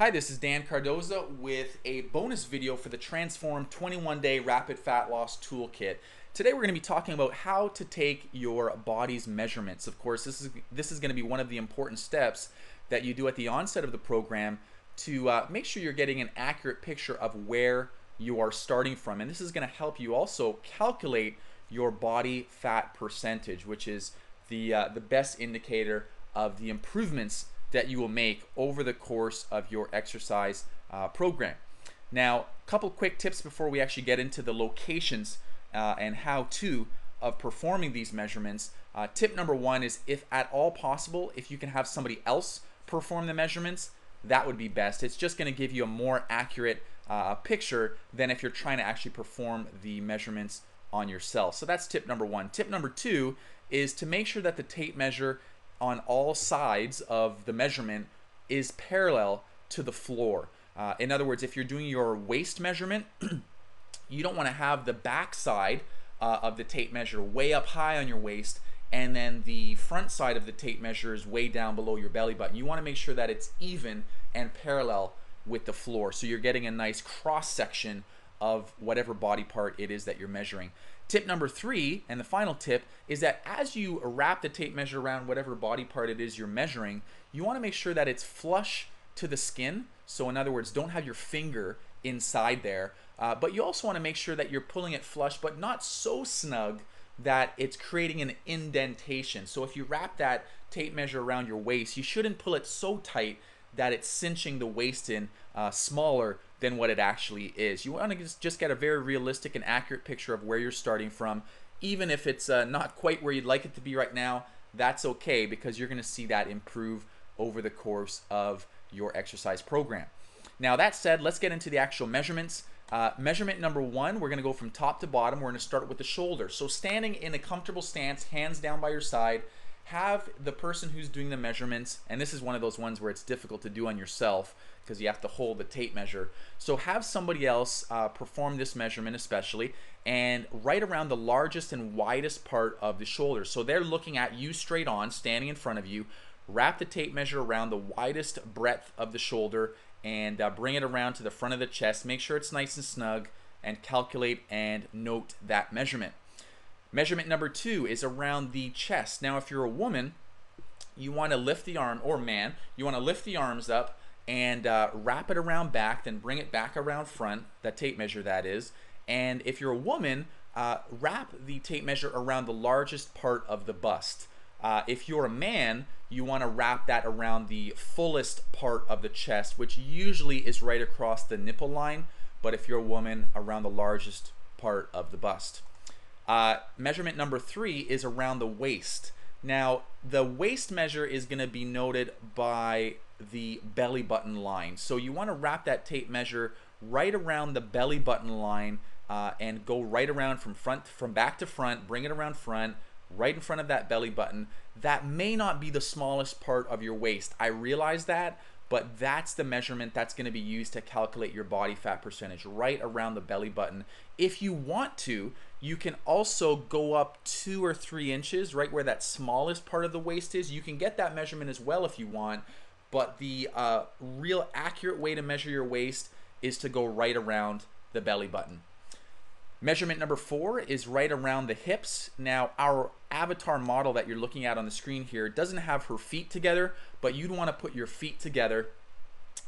Hi, this is Dan Cardoza with a bonus video for the Transform 21-Day Rapid Fat Loss Toolkit. Today we're going to be talking about how to take your body's measurements. Of course, this is going to be one of the important steps that you do at the onset of the program to make sure you're getting an accurate picture of where you are starting from. And this is going to help you also calculate your body fat percentage, which is the best indicator of the improvements that you will make over the course of your exercise program. Now, a couple quick tips before we actually get into the locations and how-to of performing these measurements. Tip number one is, if at all possible, if you can have somebody else perform the measurements, that would be best. It's just going to give you a more accurate picture than if you're trying to actually perform the measurements on yourself. So that's tip number one. Tip number two is to make sure that the tape measure on all sides of the measurement is parallel to the floor. In other words, if you're doing your waist measurement, you don't want to have the back side of the tape measure way up high on your waist, and then the front side of the tape measure is way down below your belly button. You want to make sure that it's even and parallel with the floor, so you're getting a nice cross section of whatever body part it is that you're measuring. Tip number three, and the final tip, is that as you wrap the tape measure around whatever body part it is you're measuring, you want to make sure that it's flush to the skin. So in other words, don't have your finger inside there, but you also want to make sure that you're pulling it flush, but not so snug that it's creating an indentation. So if you wrap that tape measure around your waist, you shouldn't pull it so tight that it's cinching the waist in smaller than what it actually is. You want to just get a very realistic and accurate picture of where you're starting from. Even if it's not quite where you'd like it to be right now, that's okay, because you're going to see that improve over the course of your exercise program. Now, that said, let's get into the actual measurements. Measurement number one, we're going to go from top to bottom. We're going to start with the shoulder. So standing in a comfortable stance, hands down by your side, have the person who's doing the measurements, and this is one of those ones where it's difficult to do on yourself because you have to hold the tape measure. So have somebody else perform this measurement especially, and right around the largest and widest part of the shoulder. So they're looking at you straight on, standing in front of you. Wrap the tape measure around the widest breadth of the shoulder and bring it around to the front of the chest. Make sure it's nice and snug, and calculate and note that measurement. Measurement number two is around the chest. Now, if you're a woman, you want to lift the arm, or man, you want to lift the arms up and wrap it around back, then bring it back around front, that tape measure that is. And if you're a woman, wrap the tape measure around the largest part of the bust. If you're a man, you want to wrap that around the fullest part of the chest, which usually is right across the nipple line, but if you're a woman, around the largest part of the bust. Measurement number three is around the waist. Now, the waist measure is going to be noted by the belly button line. So you want to wrap that tape measure right around the belly button line and go right around from back to front, bring it around front, right in front of that belly button. That may not be the smallest part of your waist. I realize that, but that's the measurement that's going to be used to calculate your body fat percentage, right around the belly button. If you want to, you can also go up 2 or 3 inches, right where that smallest part of the waist is. You can get that measurement as well if you want, but the real accurate way to measure your waist is to go right around the belly button. Measurement number four is right around the hips. Now, our avatar model that you're looking at on the screen here doesn't have her feet together, but you'd want to put your feet together,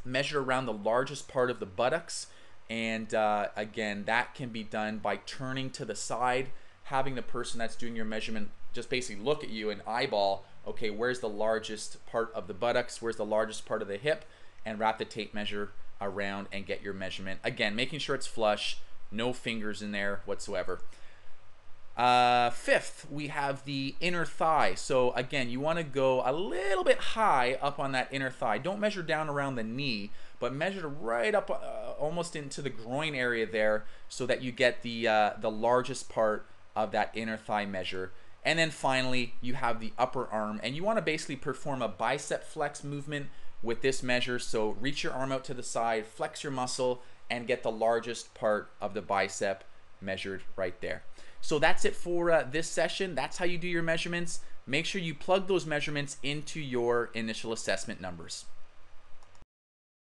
measure around the largest part of the buttocks, and again, that can be done by turning to the side, having the person that's doing your measurement just basically look at you and eyeball, okay, where's the largest part of the buttocks, where's the largest part of the hip, and wrap the tape measure around and get your measurement. Again, making sure it's flush, no fingers in there whatsoever. Fifth, we have the inner thigh. So again, you want to go a little bit high up on that inner thigh. Don't measure down around the knee, but measure right up almost into the groin area there, so that you get the largest part of that inner thigh measure. And then finally, you have the upper arm, and you want to basically perform a bicep flex movement with this measure. So reach your arm out to the side, flex your muscle, and get the largest part of the bicep measured right there. So that's it for this session. That's how you do your measurements. Make sure you plug those measurements into your initial assessment numbers.